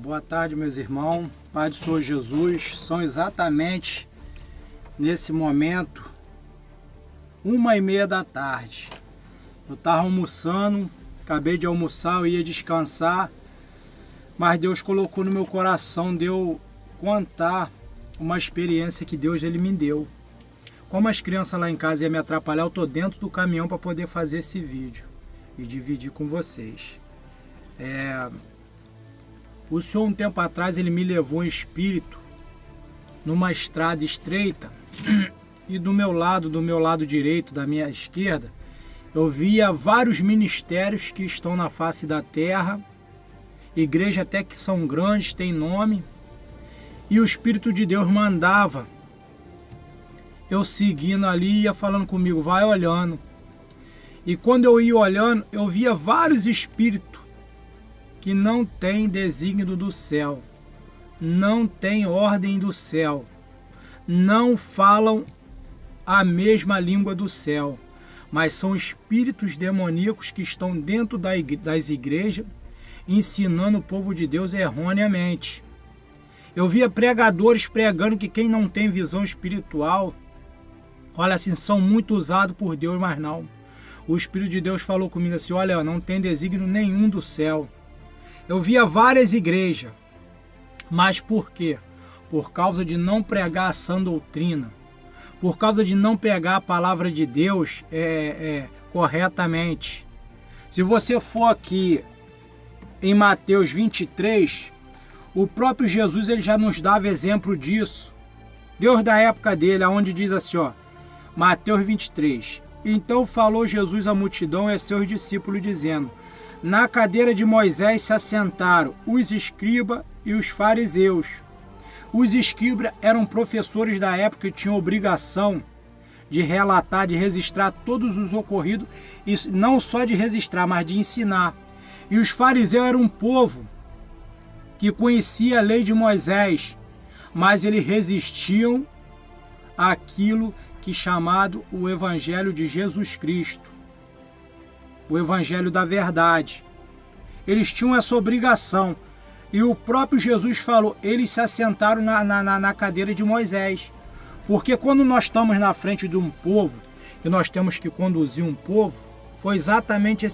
Boa tarde, meus irmãos. Pai do Senhor Jesus. São exatamente nesse momento 1h30 da tarde. Eu estava almoçando, acabei de almoçar, eu ia descansar, mas Deus colocou no meu coração de eu contar uma experiência que Deus ele me deu. Como as crianças lá em casa iam me atrapalhar, eu estou dentro do caminhão para poder fazer esse vídeo e dividir com vocês. O Senhor, um tempo atrás, ele me levou em espírito numa estrada estreita e do meu lado direito, da minha esquerda, eu via vários ministérios que estão na face da terra, igrejas até que são grandes, têm nome, e o Espírito de Deus mandava eu seguindo ali, ia falando comigo, vai olhando. E quando eu ia olhando, eu via vários espíritos que não têm desígnio do céu, não têm ordem do céu, não falam a mesma língua do céu, mas são espíritos demoníacos que estão dentro das igrejas, ensinando o povo de Deus erroneamente. Eu via pregadores pregando que quem não tem visão espiritual, olha assim, são muito usados por Deus, mas não. O Espírito de Deus falou comigo assim, olha, não tem desígnio nenhum do céu. Eu via várias igrejas, mas por quê? Por causa de não pregar a sã doutrina, por causa de não pegar a palavra de Deus corretamente. Se você for aqui em Mateus 23, o próprio Jesus ele já nos dava exemplo disso. Deus da época dele, onde diz assim, ó, Mateus 23. Então falou Jesus à multidão e a seus discípulos, dizendo, na cadeira de Moisés se assentaram os escribas e os fariseus. Os escribas eram professores da época e tinham obrigação de relatar, de registrar todos os ocorridos, e não só de registrar, mas de ensinar. E os fariseus eram um povo que conhecia a lei de Moisés, mas eles resistiam àquilo que chamado o Evangelho de Jesus Cristo, o Evangelho da verdade. Eles tinham essa obrigação. E o próprio Jesus falou, eles se assentaram na cadeira de Moisés. Porque quando nós estamos na frente de um povo, e nós temos que conduzir um povo, foi exatamente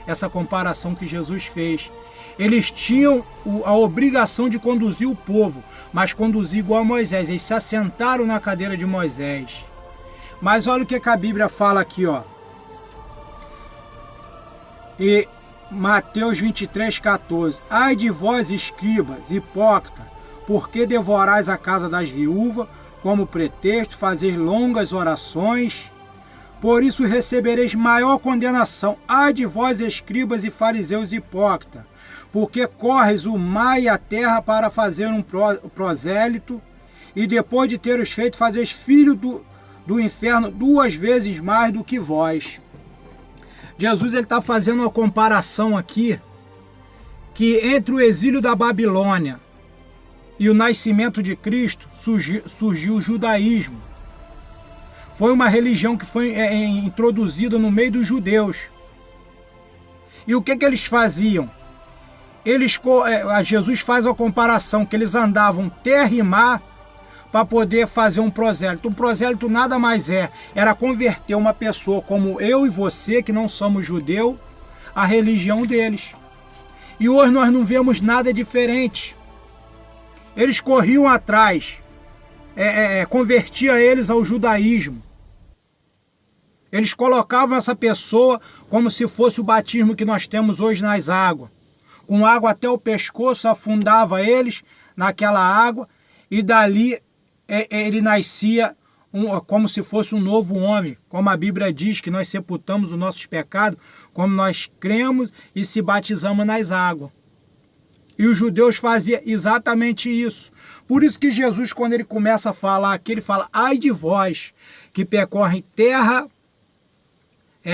essa comparação que Jesus fez. Eles tinham a obrigação de conduzir o povo, mas conduzir igual a Moisés. Eles se assentaram na cadeira de Moisés. Mas olha o que a Bíblia fala aqui, ó. E Mateus 23, 14. Ai de vós, escribas, hipócritas, porque devorais a casa das viúvas, como pretexto, fazer longas orações? Por isso recebereis maior condenação. Ai de vós, escribas e fariseus hipócritas, porque corres o mar e a terra para fazer um prosélito, e depois de ter os feito, fazeis filho do inferno 2 vezes mais do que vós. Jesus está fazendo uma comparação aqui, que entre o exílio da Babilônia e o nascimento de Cristo, surgiu o judaísmo. Foi uma religião que foi introduzida no meio dos judeus. E o que eles faziam? Jesus faz a comparação que eles andavam terra e mar para poder fazer um prosélito. Um prosélito nada mais era converter uma pessoa como eu e você, que não somos judeu, à religião deles. E hoje nós não vemos nada diferente. Eles corriam atrás, convertia eles ao judaísmo. Eles colocavam essa pessoa como se fosse o batismo que nós temos hoje nas águas. Com água até o pescoço, afundava eles naquela água e dali ele nascia como se fosse um novo homem. Como a Bíblia diz que nós sepultamos os nossos pecados, como nós cremos e se batizamos nas águas. E os judeus faziam exatamente isso. Por isso que Jesus, quando ele começa a falar aqui, ele fala, ai de vós que percorrem terra,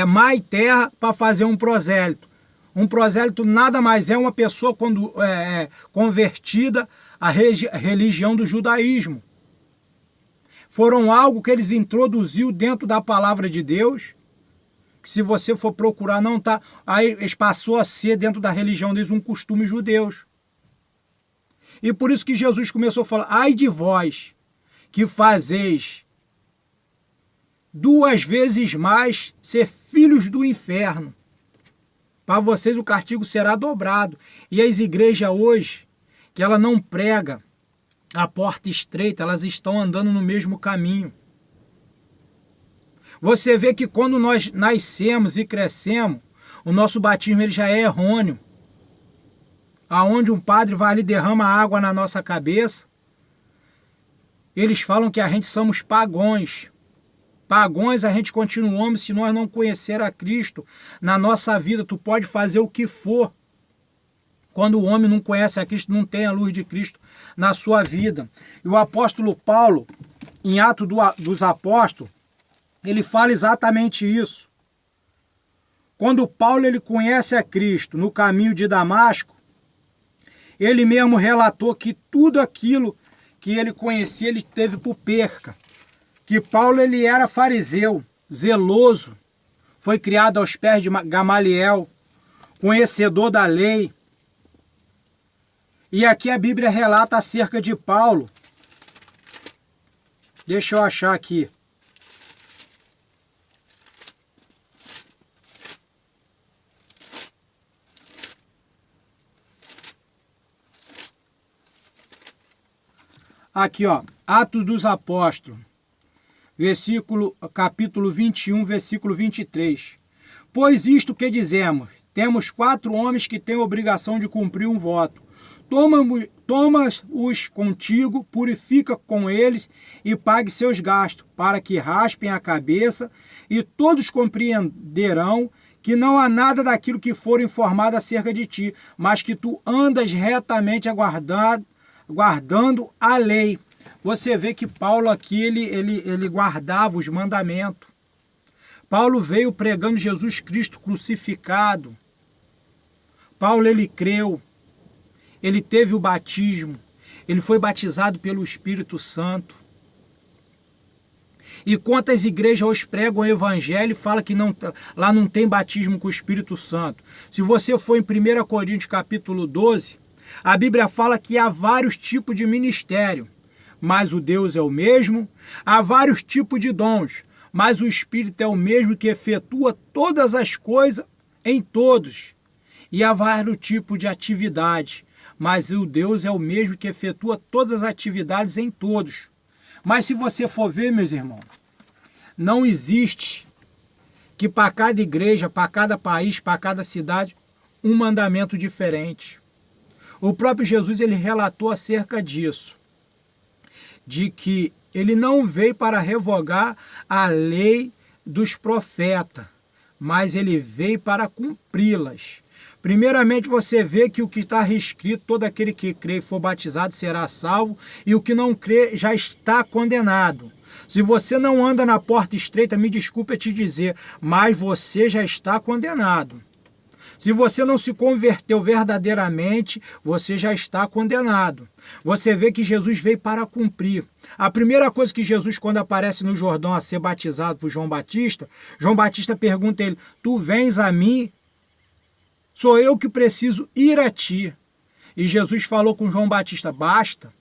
mar e terra para fazer um prosélito. Um prosélito nada mais é uma pessoa convertida à religião do judaísmo. Foram algo que eles introduziu dentro da palavra de Deus, que se você for procurar não está, aí passou a ser dentro da religião deles um costume judeus. E por isso que Jesus começou a falar, ai de vós que fazeis 2 vezes mais ser filhos do inferno. Para vocês o castigo será dobrado. E as igrejas hoje, que ela não prega a porta estreita, elas estão andando no mesmo caminho. Você vê que quando nós nascemos e crescemos, o nosso batismo ele já é errôneo. Aonde um padre vai ali e derrama água na nossa cabeça, eles falam que a gente somos pagões. Pagões a gente continuamos se nós não conhecer a Cristo na nossa vida. Tu pode fazer o que for. Quando o homem não conhece a Cristo, não tem a luz de Cristo na sua vida. E o apóstolo Paulo, em Atos dos Apóstolos, ele fala exatamente isso. Quando Paulo ele conhece a Cristo no caminho de Damasco, ele mesmo relatou que tudo aquilo que ele conhecia, ele teve por perca. Que Paulo ele era fariseu, zeloso, foi criado aos pés de Gamaliel, conhecedor da lei. E aqui a Bíblia relata acerca de Paulo. Deixa eu achar aqui. Aqui, ó, Atos dos Apóstolos, capítulo 21, versículo 23. Pois isto que dizemos, temos 4 homens que têm obrigação de cumprir um voto. Toma-os contigo, purifica com eles e pague seus gastos, para que raspem a cabeça, e todos compreenderão que não há nada daquilo que for informado acerca de ti, mas que tu andas retamente guardando a lei. Você vê que Paulo aqui, ele guardava os mandamentos. Paulo veio pregando Jesus Cristo crucificado. Paulo, ele creu. Ele teve o batismo. Ele foi batizado pelo Espírito Santo. E quantas igrejas hoje pregam o evangelho e falam que lá não tem batismo com o Espírito Santo. Se você for em 1 Coríntios capítulo 12, a Bíblia fala que há vários tipos de ministério, mas o Deus é o mesmo. Há vários tipos de dons, mas o Espírito é o mesmo que efetua todas as coisas em todos. E há vários tipos de atividade, mas o Deus é o mesmo que efetua todas as atividades em todos. Mas se você for ver, meus irmãos, não existe que para cada igreja, para cada país, para cada cidade, um mandamento diferente. O próprio Jesus ele relatou acerca disso, de que ele não veio para revogar a lei dos profetas, mas ele veio para cumpri-las. Primeiramente você vê que o que está escrito, todo aquele que crê e for batizado será salvo, e o que não crê já está condenado. Se você não anda na porta estreita, me desculpe te dizer, mas você já está condenado. Se você não se converteu verdadeiramente, você já está condenado. Você vê que Jesus veio para cumprir. A primeira coisa que Jesus, quando aparece no Jordão a ser batizado por João Batista pergunta a ele, tu vens a mim? Sou eu que preciso ir a ti. E Jesus falou com João Batista, basta.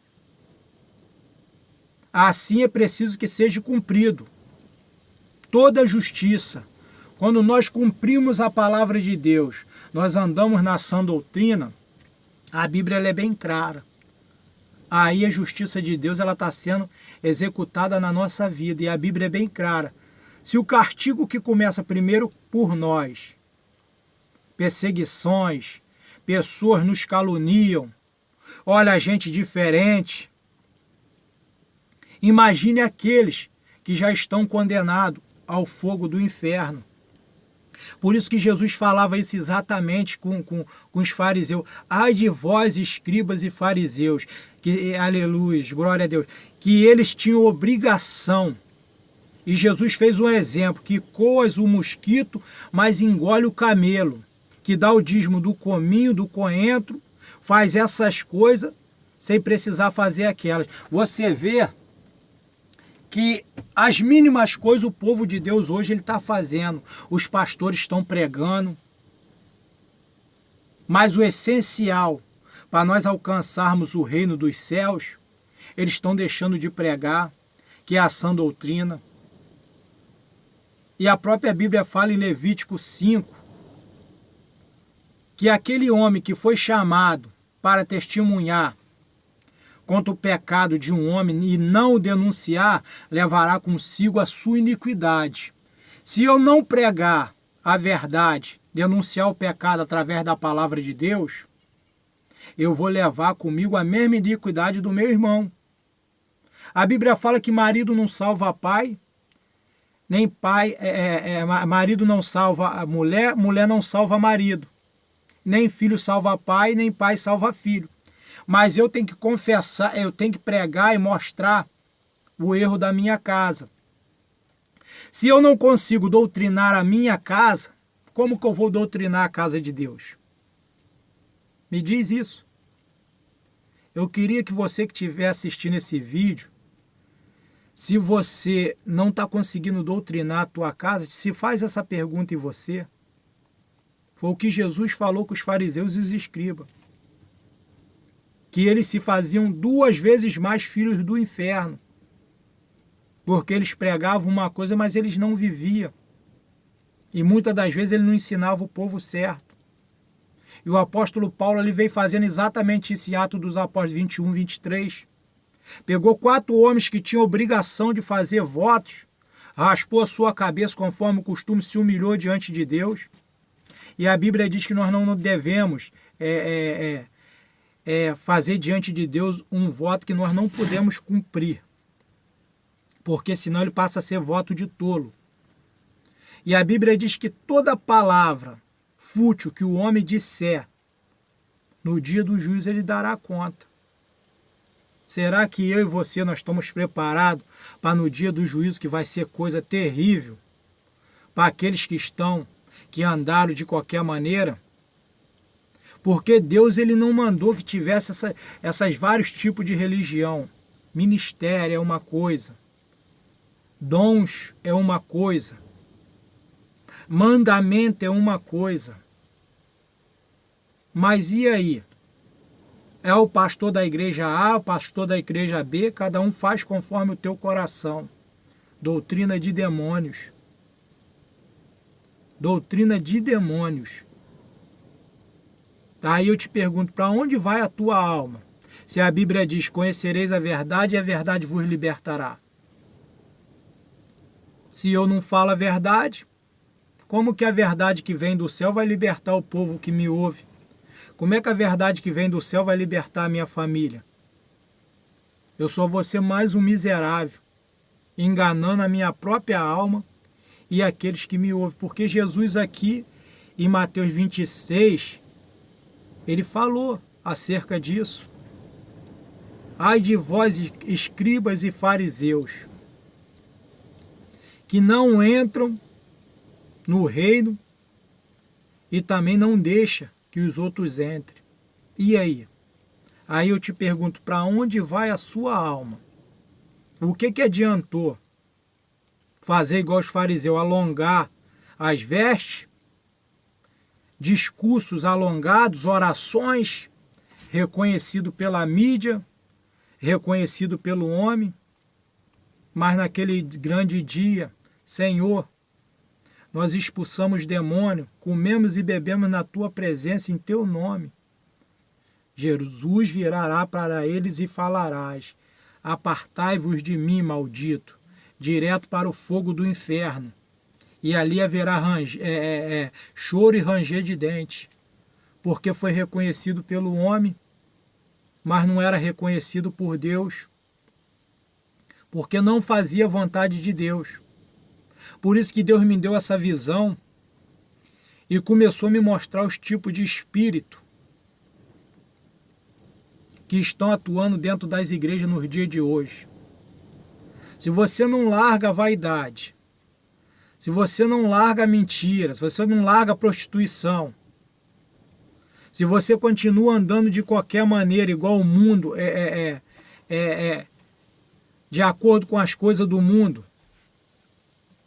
Assim é preciso que seja cumprido toda a justiça. Quando nós cumprimos a palavra de Deus, nós andamos na sã doutrina, a Bíblia ela é bem clara. Aí a justiça de Deus está sendo executada na nossa vida, e a Bíblia é bem clara. Se o castigo que começa primeiro por nós, perseguições, pessoas nos caluniam, olha a gente diferente, imagine aqueles que já estão condenados ao fogo do inferno. Por isso que Jesus falava isso exatamente com os fariseus. Ai de vós, escribas e fariseus, que, aleluia, glória a Deus, que eles tinham obrigação. E Jesus fez um exemplo, que coas o mosquito, mas engole o camelo, que dá o dízimo do cominho, do coentro, faz essas coisas sem precisar fazer aquelas. Você vê que as mínimas coisas o povo de Deus hoje ele está fazendo. Os pastores estão pregando. Mas o essencial para nós alcançarmos o reino dos céus, eles estão deixando de pregar, que é a sã doutrina. E a própria Bíblia fala em Levítico 5, que aquele homem que foi chamado para testemunhar contra o pecado de um homem e não o denunciar, levará consigo a sua iniquidade. Se eu não pregar a verdade, denunciar o pecado através da palavra de Deus, eu vou levar comigo a mesma iniquidade do meu irmão. A Bíblia fala que marido não salva pai, nem pai, marido não salva mulher, mulher não salva marido. Nem filho salva pai, nem pai salva filho. Mas eu tenho que confessar, eu tenho que pregar e mostrar o erro da minha casa. Se eu não consigo doutrinar a minha casa, como que eu vou doutrinar a casa de Deus? Me diz isso. Eu queria que você que estiver assistindo esse vídeo, se você não está conseguindo doutrinar a tua casa, se faz essa pergunta em você. Foi o que Jesus falou com os fariseus e os escribas. Que eles se faziam 2 vezes mais filhos do inferno. Porque eles pregavam uma coisa, mas eles não viviam. E muitas das vezes ele não ensinava o povo certo. E o apóstolo Paulo ele veio fazendo exatamente esse ato dos apóstolos 21, 23. Pegou 4 homens que tinham obrigação de fazer votos, raspou a sua cabeça conforme o costume, se humilhou diante de Deus. E a Bíblia diz que nós não devemos fazer diante de Deus um voto que nós não podemos cumprir. Porque senão ele passa a ser voto de tolo. E a Bíblia diz que toda palavra fútil que o homem disser, no dia do juízo ele dará conta. Será que eu e você nós estamos preparados para no dia do juízo, que vai ser coisa terrível, para aqueles que andaram de qualquer maneira? Porque Deus ele não mandou que tivesse essas vários tipos de religião. Ministério é uma coisa. Dons é uma coisa. Mandamento é uma coisa. Mas e aí? É o pastor da igreja A, o pastor da igreja B, cada um faz conforme o teu coração. Doutrina de demônios. Doutrina de demônios. Aí eu te pergunto, para onde vai a tua alma? Se a Bíblia diz, conhecereis a verdade e a verdade vos libertará. Se eu não falo a verdade, como que a verdade que vem do céu vai libertar o povo que me ouve? Como é que a verdade que vem do céu vai libertar a minha família? Eu só vou ser mais um miserável, enganando a minha própria alma e aqueles que me ouvem. Porque Jesus aqui, em Mateus 26, ele falou acerca disso. Ai de vós, escribas e fariseus, que não entram no reino e também não deixa que os outros entrem. E aí? Aí eu te pergunto, para onde vai a sua alma? O que adiantou fazer igual os fariseus, alongar as vestes, discursos alongados, orações, reconhecido pela mídia, reconhecido pelo homem, mas naquele grande dia, Senhor, nós expulsamos demônio, comemos e bebemos na tua presença em teu nome. Jesus virará para eles e falarás, apartai-vos de mim, maldito, direto para o fogo do inferno. E ali haverá choro e ranger de dentes, porque foi reconhecido pelo homem, mas não era reconhecido por Deus, porque não fazia vontade de Deus. Por isso que Deus me deu essa visão e começou a me mostrar os tipos de espírito que estão atuando dentro das igrejas nos dias de hoje. Se você não larga a vaidade, se você não larga a mentira, se você não larga a prostituição, se você continua andando de qualquer maneira, igual o mundo, de acordo com as coisas do mundo,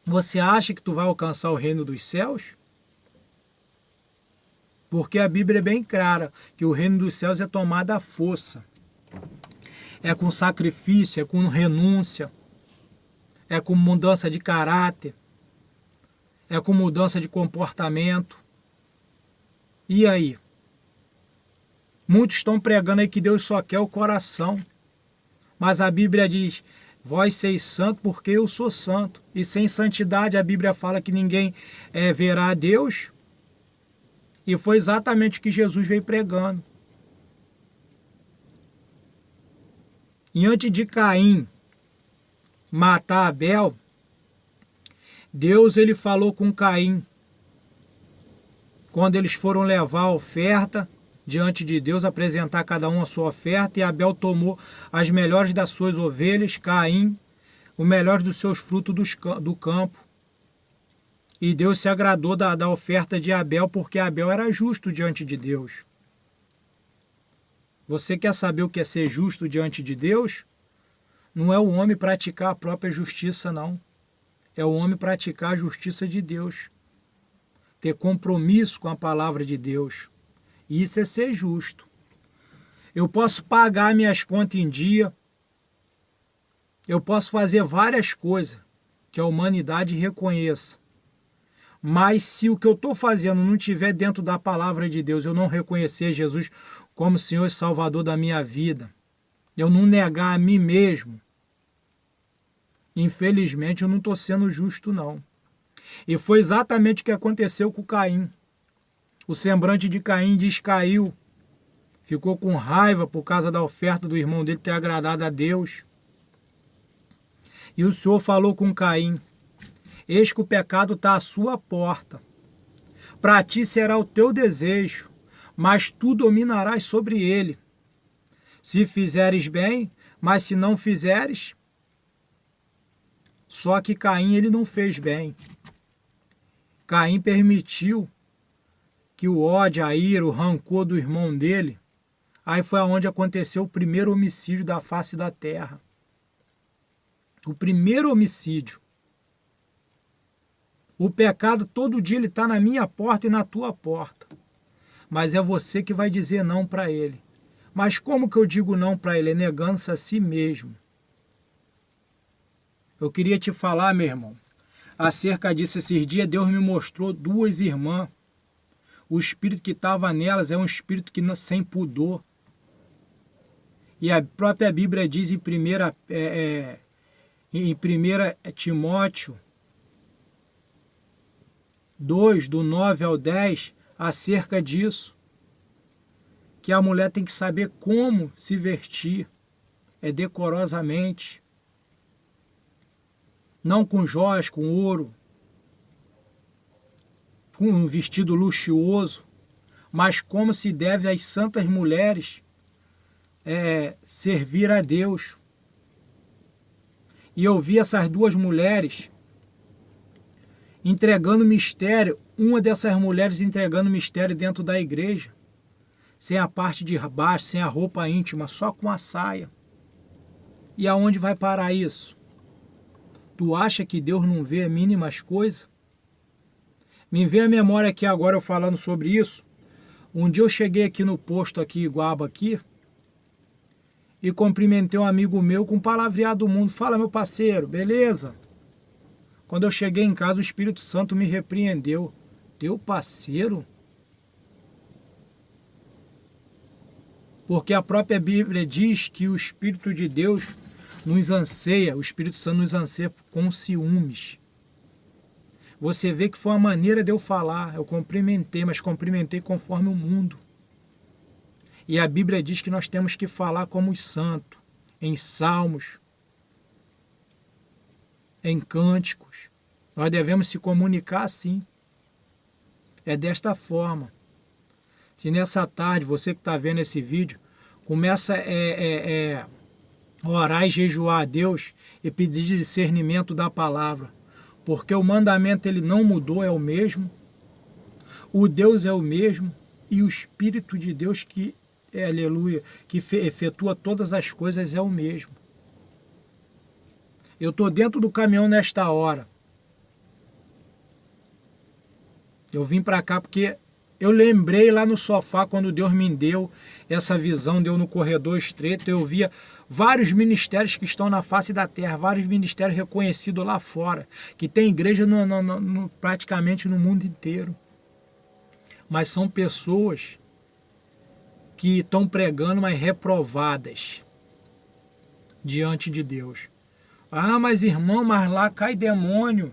você acha que tu vai alcançar o reino dos céus? Porque a Bíblia é bem clara que o reino dos céus é tomado à força. É com sacrifício, é com renúncia, é com mudança de caráter, é com mudança de comportamento. E aí? Muitos estão pregando aí que Deus só quer o coração. Mas a Bíblia diz, vós seis santos porque eu sou santo. E sem santidade a Bíblia fala que ninguém verá a Deus. E foi exatamente o que Jesus veio pregando. E antes de Caim matar Abel, Deus ele falou com Caim. Quando eles foram levar a oferta diante de Deus, apresentar cada um a sua oferta, e Abel tomou as melhores das suas ovelhas, Caim, o melhor dos seus frutos do campo. E Deus se agradou da oferta de Abel, porque Abel era justo diante de Deus. Você quer saber o que é ser justo diante de Deus? Não é o homem praticar a própria justiça, não. É o homem praticar a justiça de Deus. Ter compromisso com a palavra de Deus. E isso é ser justo. Eu posso pagar minhas contas em dia. Eu posso fazer várias coisas que a humanidade reconheça. Mas se o que eu estou fazendo não estiver dentro da palavra de Deus, eu não reconhecer Jesus como Senhor e Salvador da minha vida, eu não negar a mim mesmo, infelizmente eu não estou sendo justo, não. E foi exatamente o que aconteceu com Caim. O semblante de Caim descaiu, ficou com raiva por causa da oferta do irmão dele ter agradado a Deus. E o Senhor falou com Caim, eis que o pecado está à sua porta. Para ti será o teu desejo, mas tu dominarás sobre ele. Se fizeres bem, mas se não fizeres... Só que Caim ele não fez bem. Caim permitiu que o ódio, a ira, o rancor do irmão dele, aí foi onde aconteceu o primeiro homicídio da face da terra. O primeiro homicídio. O pecado todo dia ele está na minha porta e na tua porta. Mas é você que vai dizer não para ele. Mas como que eu digo não para ele? É negando-se a si mesmo. Eu queria te falar, meu irmão, acerca disso esses dias, Deus me mostrou duas irmãs. O espírito que estava nelas é um espírito que não, sem pudor. E a própria Bíblia diz em 1 Timóteo 2, do 9 ao 10, acerca disso. Que a mulher tem que saber como se vestir, decorosamente. Não com joias, com ouro, com um vestido luxuoso, mas como se deve às santas mulheres servir a Deus. E eu vi essas duas mulheres entregando mistério, uma dessas mulheres entregando mistério dentro da igreja, sem a parte de baixo, sem a roupa íntima, só com a saia. E aonde vai parar isso? Tu acha que Deus não vê mínimas coisas? Me vem a memória aqui agora eu falando sobre isso. Um dia eu cheguei aqui no posto aqui, Iguaba aqui, e cumprimentei um amigo meu com palavreado do mundo. Fala, meu parceiro, beleza? Quando eu cheguei em casa, o Espírito Santo me repreendeu. Teu parceiro? Porque a própria Bíblia diz que o Espírito de Deus nos anseia, o Espírito Santo nos anseia com ciúmes. Você vê que foi uma maneira de eu falar, eu cumprimentei, mas cumprimentei conforme o mundo. E a Bíblia diz que nós temos que falar como os santos, em salmos, em cânticos. Nós devemos se comunicar assim. É desta forma. Se nessa tarde, você que está vendo esse vídeo, começa a orar e jejuar a Deus e pedir discernimento da palavra. Porque o mandamento ele não mudou, é o mesmo. O Deus é o mesmo. E o Espírito de Deus que, aleluia, que efetua todas as coisas é o mesmo. Eu estou dentro do caminhão nesta hora. Eu vim para cá porque Eu lembrei lá no sofá, quando Deus me deu essa visão, deu no corredor estreito, eu via vários ministérios que estão na face da terra, vários ministérios reconhecidos lá fora, que tem igreja praticamente no mundo inteiro. Mas são pessoas que estão pregando, mas reprovadas diante de Deus. Ah, mas irmão, mas lá cai demônio.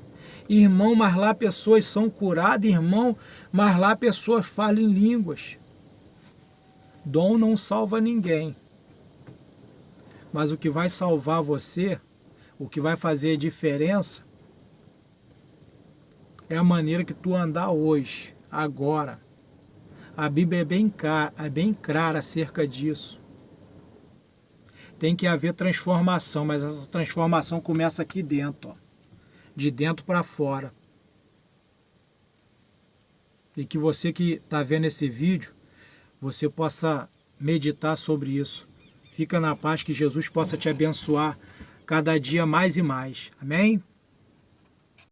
Irmão, mas lá pessoas são curadas. Irmão, mas lá pessoas falam em línguas. Dom não salva ninguém. Mas o que vai salvar você, o que vai fazer a diferença, é a maneira que tu andar hoje, agora. A Bíblia é bem clara acerca disso. Tem que haver transformação, mas essa transformação começa aqui dentro, ó, de dentro para fora. E que você que está vendo esse vídeo, você possa meditar sobre isso. Fica na paz, que Jesus possa te abençoar cada dia mais e mais. Amém?